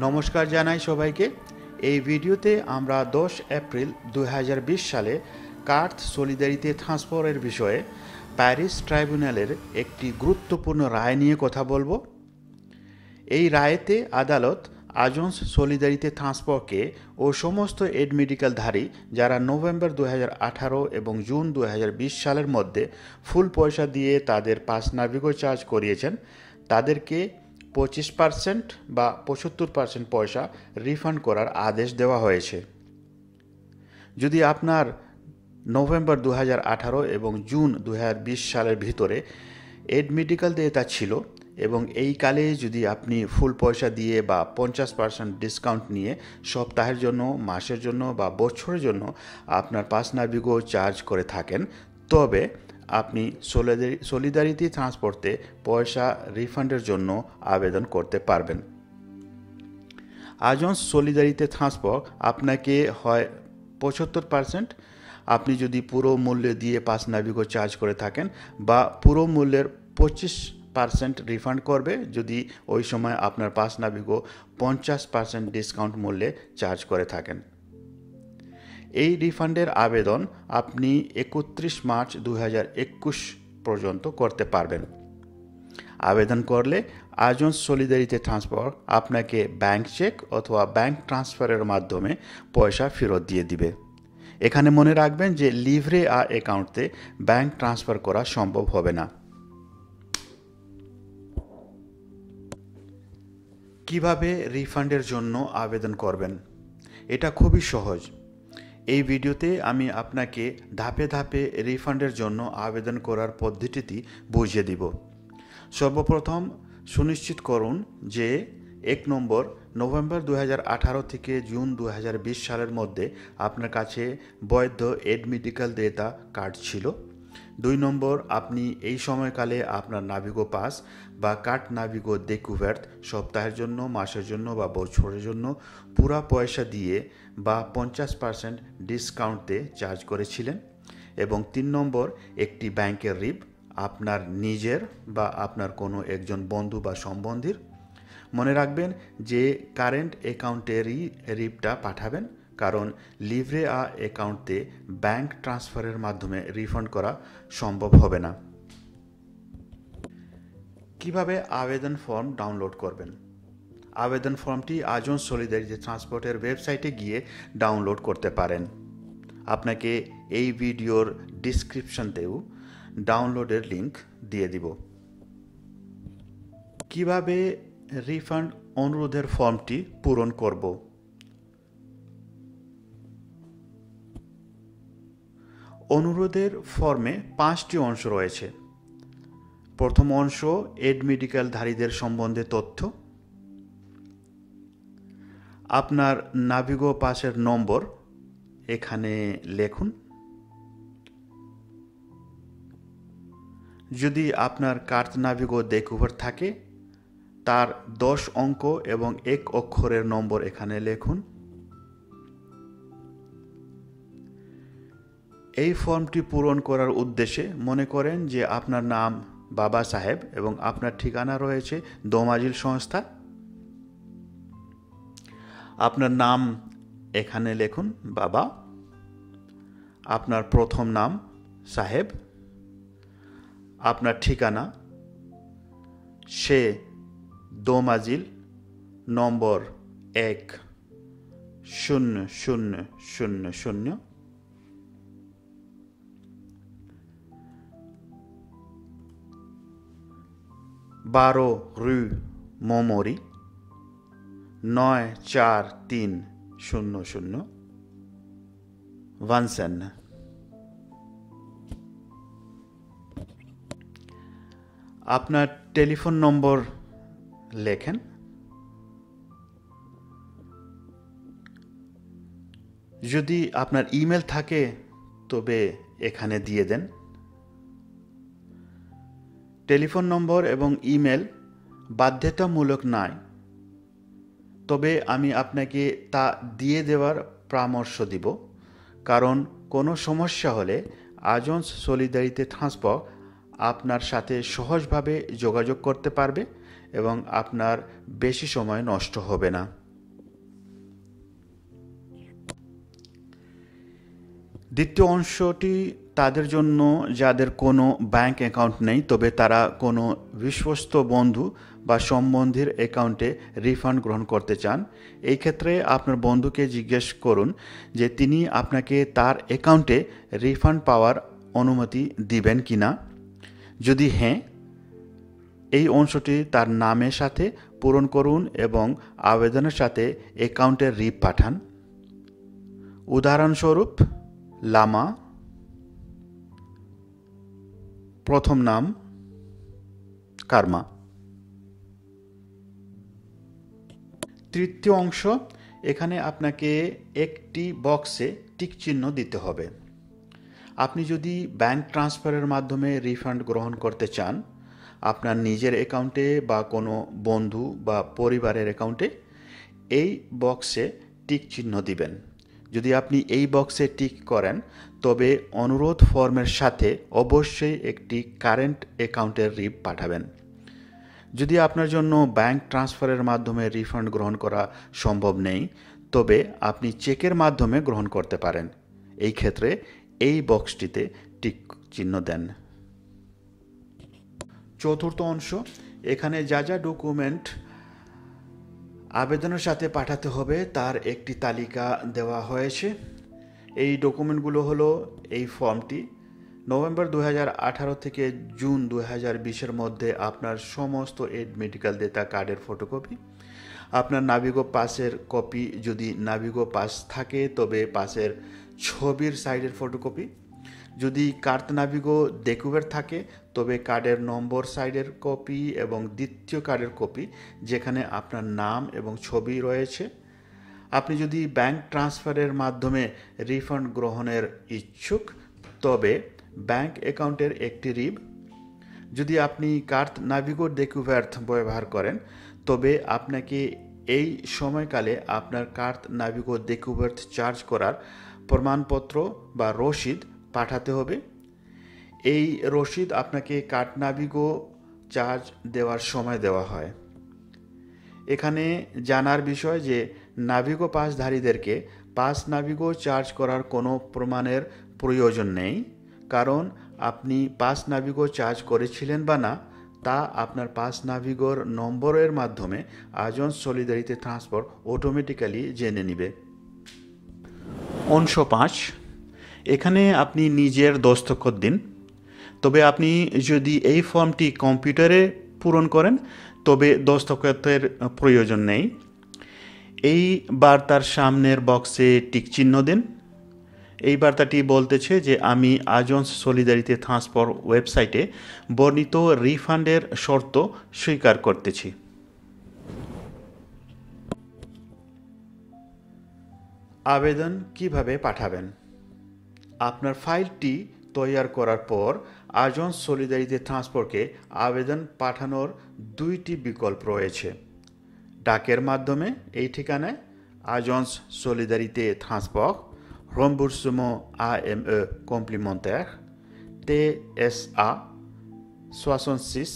নমস্কার জানাই সবাইকে। এই ভিডিওতে আমরা 10 এপ্রিল 2020 সালে কার্থ সলিডারিতে ট্রান্সফারের বিষয়ে প্যারিস ট্রাইব্যুনালের একটি গুরুত্বপূর্ণ রায় নিয়ে কথা বলবো। এই রায়েতে আদালত আজন্স সলিডারিতে ট্রান্সফারকে ও সমস্ত এড মেডিকেলধারী যারা নভেম্বর 2018 এবং জুন 2020 সালের মধ্যে ফুল পয়সা দিয়ে তাদের পাস নাভিগো চার্জ করিয়েছেন তাদেরকে 25% বা 75% পয়সা রিফান্ড করার আদেশ দেওয়া হয়েছে। যদি আপনার নভেম্বর 2018 এবং জুন 2020 সালের ভিতরে এড মেডিকেল ডেটা ছিল এবং এই কালে যদি আপনি ফুল পয়সা দিয়ে বা 50% ডিসকাউন্ট নিয়ে সপ্তাহের জন্য, মাসের জন্য বা বছরের জন্য আপনার পাস নাভিগো চার্জ করে থাকেন, তবে আপনি সলিডারিটি ট্রান্সপোর্টে পয়সা রিফান্ডের জন্য আবেদন করতে পারবেন। আজন্স সলিডারিটি ট্রান্সপোর্ট আপনাকে হয় 75% আপনি যদি পুরো মূল্য দিয়ে পাস নাভিগো চার্জ করে থাকেন, বা পুরো মূল্যের 25% রিফান্ড করবে যদি ওই সময় আপনার পাস নাভিগো 50% ডিসকাউন্ট মূল্যে চার্জ করে থাকেন। এই রিফান্ডের আবেদন আপনি 31 মার্চ 2021 পর্যন্ত করতে পারবেন। আবেদন করলে আজন্স সলিডারিটি ট্রান্সফার আপনাকে ব্যাংক চেক অথবা ব্যাংক ট্রান্সফারের মাধ্যমে পয়সা ফেরত দিয়ে দিবে। এখানে মনে রাখবেন যে লিভরে অ্যাকাউন্টে ব্যাংক ট্রান্সফার করা সম্ভব হবে না। কিভাবে রিফান্ডের জন্য আবেদন করবেন? এটা খুবই সহজ। এই ভিডিওতে আমি আপনাকে ধাপে ধাপে রিফান্ডের জন্য আবেদন করার পদ্ধতিটি বুঝিয়ে দিব। সর্বপ্রথম সুনিশ্চিত করুন যে 1 নম্বর, নভেম্বর 2018 থেকে জুন 2020 সালের মধ্যে আপনার কাছে বৈধ এড মেডিকেল ডেটা কার্ড ছিল। 2 নম্বর, আপনি এই সময়কালে আপনার নাভিগো পাস বা কার্ট নাভিগো découverte সপ্তাহের জন্য, মাসের জন্য বা বছরের জন্য পুরা পয়সা দিয়ে বা 50% ডিসকাউন্টে চার্জ করেছিলেন। এবং 3 নম্বর, একটি ব্যাংকের রিপ, আপনার নিজের বা আপনার কোনো একজন বন্ধু বা সম্বন্ধীর। মনে রাখবেন যে কারেন্ট অ্যাকাউন্টেরই রিপটা পাঠাবেন, কারণ লিভরে অ্যাকাউন্টে ব্যাংক ট্রান্সফারের মাধ্যমে রিফান্ড করা সম্ভব হবে না। কিভাবে আবেদন ফর্ম ডাউনলোড করবেন? আবেদন ফর্মটি আজন্স সলিডারিটি ট্রান্সপোর্টের ওয়েবসাইটে গিয়ে ডাউনলোড করতে পারেন। আপনাকে এই ভিডিওর ডিসক্রিপশনতেও ডাউনলোডের লিংক দিয়ে দিব। কিভাবে রিফান্ড অনুরোধের ফর্মটি পূরণ করব? অনুরোধের ফর্মে 5টি অংশ রয়েছে। প্রথম অংশ এড মেডিকেলধারীদের সম্বন্ধে তথ্য। আপনার নাভিগো পাসের নম্বর এখানে লিখুন। যদি আপনার কার্ট নাভিগো découverte থাকে তার 10 অঙ্ক এবং 1 অক্ষরের নম্বর এখানে লিখুন। এই ফর্মটি পূরণ করার উদ্দেশ্যে মনে করেন যে আপনার নাম বাবা সাহেব এবং আপনার ঠিকানা রয়েছে দোমাজিল সংস্থা। আপনার নাম এখানে লিখুন বাবা, আপনার প্রথম নাম সাহেব, আপনার ঠিকানা সে দোমাজিল নম্বর 10000, 12 rue Montmory, 94300 Vincennes। আপনার টেলিফোন নম্বর লেখেন। যদি আপনার ইমেল থাকে তবে এখানে দিয়ে দেন। টেলিফোন নম্বর এবং ইমেল বাধ্যতামূলক নয়, তবে আমি আপনাকে তা দিয়ে দেওয়ার পরামর্শ দিব, কারণ কোনো সমস্যা হলে আজন্স সলিডারিটি ট্রান্সপোর্ট আপনার সাথে সহজভাবে যোগাযোগ করতে পারবে এবং আপনার বেশি সময় নষ্ট হবে না। দ্বিতীয় অংশটি তাদের জন্য যাদের কোনো ব্যাংক অ্যাকাউন্ট নেই, তবে তারা কোনো বিশ্বস্ত বন্ধু বা সম্বন্ধীর অ্যাকাউন্টে রিফান্ড গ্রহণ করতে চান। এই ক্ষেত্রে আপনার বন্ধুকে জিজ্ঞেস করুন যে তিনি আপনাকে তার অ্যাকাউন্টে রিফান্ড পাওয়ার অনুমতি দিবেন কি না। যদি হ্যাঁ, এই অংশটি তার নামের সাথে পূরণ করুন এবং আবেদনের সাথে অ্যাকাউন্টের রিপ পাঠান। উদাহরণস্বরূপ, লামা, প্রথম নাম কার্মা। তৃতীয় অংশ, এখানে আপনাকে একটি বক্সে টিক চিহ্ন দিতে হবে। আপনি যদি ব্যাংক ট্রান্সফারের মাধ্যমে রিফান্ড গ্রহণ করতে চান, আপনার নিজের অ্যাকাউন্টে বা কোনো বন্ধু বা পরিবারের অ্যাকাউন্টে, এই বক্সে টিক চিহ্ন দিবেন। যদি আপনি এই বক্সে টিক করেন, তবে অনুরোধ ফর্মের সাথে অবশ্যই একটি কারেন্ট অ্যাকাউন্টের রিপ পাঠাবেন। যদি আপনার জন্য ব্যাংক ট্রান্সফারের মাধ্যমে রিফান্ড গ্রহণ করা সম্ভব নেই, তবে আপনি চেকের মাধ্যমে গ্রহণ করতে পারেন। এই ক্ষেত্রে এই বক্সটিতে টিক চিহ্ন দেন। চতুর্থ অংশ, এখানে যা যা ডকুমেন্ট আবেদনের সাথে পাঠাতে হবে তার একটি তালিকা দেওয়া হয়েছে। এই ডকুমেন্টগুলো হলো এই ফর্মটি। নভেম্বর 2018 থেকে জুন 2020-এর মধ্যে আপনার সমস্ত এড মেডিকেল ডেটা কার্ডের ফটোকপি, আপনার নাভিগো পাসের কপি, যদি নাভিগো পাস থাকে তবে পাসের ছবির সাইডের ফটোকপি, যদি কার্ড নাভিগো ডেকুবের থাকে তবে কার্ডের নম্বর সাইডের কপি এবং দ্বিতীয় কার্ডের কপি যেখানে আপনার নাম এবং ছবি রয়েছে। আপনি যদি ব্যাংক ট্রান্সফারের মাধ্যমে রিফান্ড গ্রহণের ইচ্ছুক, তবে ব্যাংক অ্যাকাউন্টের একটি রিপ। যদি আপনি কার্ড নাভিগো ডেকুভার্থ ব্যবহার করেন, তবে আপনাকে এই সময়কালে আপনার কার্ড নাভিগো ডেকুভার্থ চার্জ করার প্রমাণপত্র বা রসিদ পাঠাতে হবে। এই রসিদ আপনাকে কার্ড নাভিগো চার্জ দেওয়ার সময় দেওয়া হয়। এখানে জানার বিষয় যে নাভিগো পাসধারীদেরকে পাস নাভিগো চার্জ করার কোনো প্রমাণের প্রয়োজন নেই, কারণ আপনি পাস নাভিগো চার্জ করেছিলেন বা না তা আপনার পাস নাভিগোর নম্বরের মাধ্যমে আজন্স সলিডারিটি ট্রান্সপোর্ট অটোমেটিক্যালি জেনে নেবে। অংশ 5, এখানে আপনি নিজের দস্তখত দিন। তবে আপনি যদি এই ফর্মটি কম্পিউটারে পূরণ করেন, তবে দস্তখতের প্রয়োজন নেই। এই বার্তার সামনের বক্সে টিক চিহ্ন দিন। এই বার্তাটি বলতেছে যে আমি আজন্স সলিডারিটি ট্রান্সপোর্ট ওয়েবসাইটে বর্ণিত রিফান্ডের শর্ত স্বীকার করতেছি। আবেদন কিভাবে পাঠাবেন? আপনার ফাইলটি তৈরি করার পর আজন্স সলিডারিটি ট্রান্সপোর্টকে আবেদন পাঠানোর দুইটি বিকল্প রয়েছে। ডাকের মাধ্যমে এই ঠিকানায় আজন্স সলিডারিটি ট্রান্সপোর্ট, Remboursement AME complémentaire, TSA 66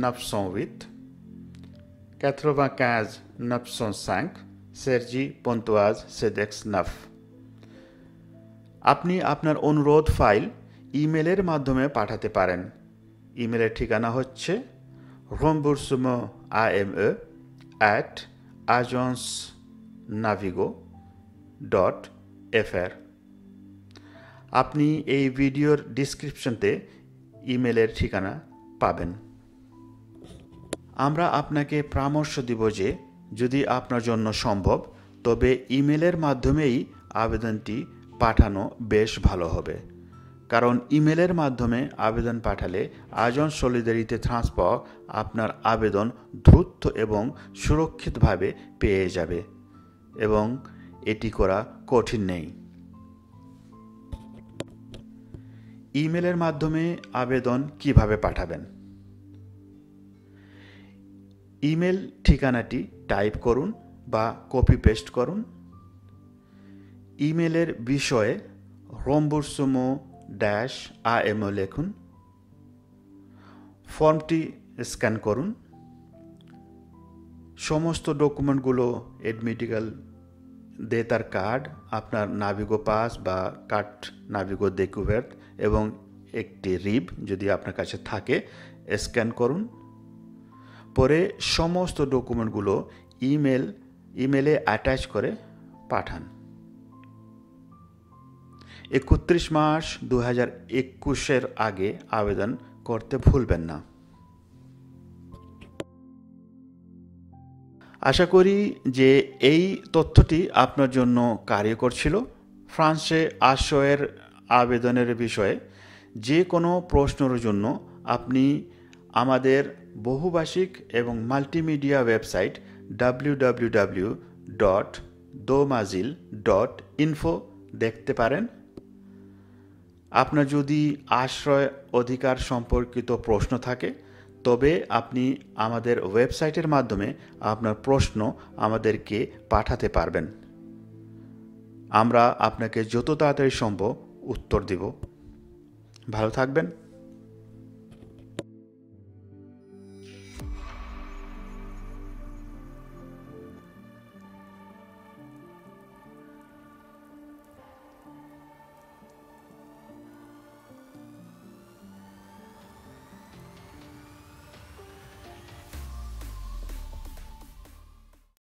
908 95 905 Cergy Pontoise CEDEX 9। আপনি আপনার অনুরোধ ফাইল ইমেলের মাধ্যমে পাঠাতে পারেন। ইমেলের ঠিকানা হচ্ছে rembourssement@agencenavigo.fr। আপনি এই ভিডিওর ডিসক্রিপশনতে ইমেলের ঠিকানা পাবেন। আমরা আপনাকে পরামর্শ দিব যে যদি আপনার জন্য সম্ভব, তবে ইমেলের মাধ্যমেই আবেদনটি পাঠানো বেশ ভালো হবে, কারণ ইমেলের মাধ্যমে আবেদন পাঠালে আজন্স সলিডারিটি ট্রান্সপোর্ট আপনার আবেদন দ্রুত এবং সুরক্ষিতভাবে পেয়ে যাবে এবং এটি করা কঠিন নেই। ইমেলের মাধ্যমে আবেদন কিভাবে পাঠাবেন? ইমেল ঠিকানাটি টাইপ করুন বা কপি পেস্ট করুন। ইমেলের বিষয়ে Remboursement-AME লিখুন। ফর্মটি স্ক্যান করুন। সমস্ত ডকুমেন্টগুলো মেডিকেল দেতার কার্ড, আপনার নাভিগো পাস বা কার্ড নাভিগো ডেকুভার্ট এবং একটি রিব যদি আপনার কাছে থাকে স্ক্যান করুন। পরে সমস্ত ডকুমেন্টগুলো ইমেলে অ্যাটাচ করে পাঠান। 31 মার্চ 2021 আগে আবেদন করতে ভুলবেন না। আশা করি যে এই তথ্যটি আপনার জন্য কার্যকর ছিল। ফ্রান্সে আশ্রয়ের আবেদনের বিষয়ে যে কোনো প্রশ্নের জন্য আপনি আমাদের বহুভাষিক এবং মাল্টিমিডিয়া ওয়েবসাইট www.domazil.info দেখতে পারেন। আপনার যদি আশ্রয় অধিকার সম্পর্কিত প্রশ্ন থাকে তবে আপনি আমাদের ওয়েবসাইটের মাধ্যমে আপনার প্রশ্ন আমাদেরকে পাঠাতে পারবেন। আমরা আপনাকে যত তাড়াতাড়ি সম্ভব উত্তর দেব। ভালো থাকবেন।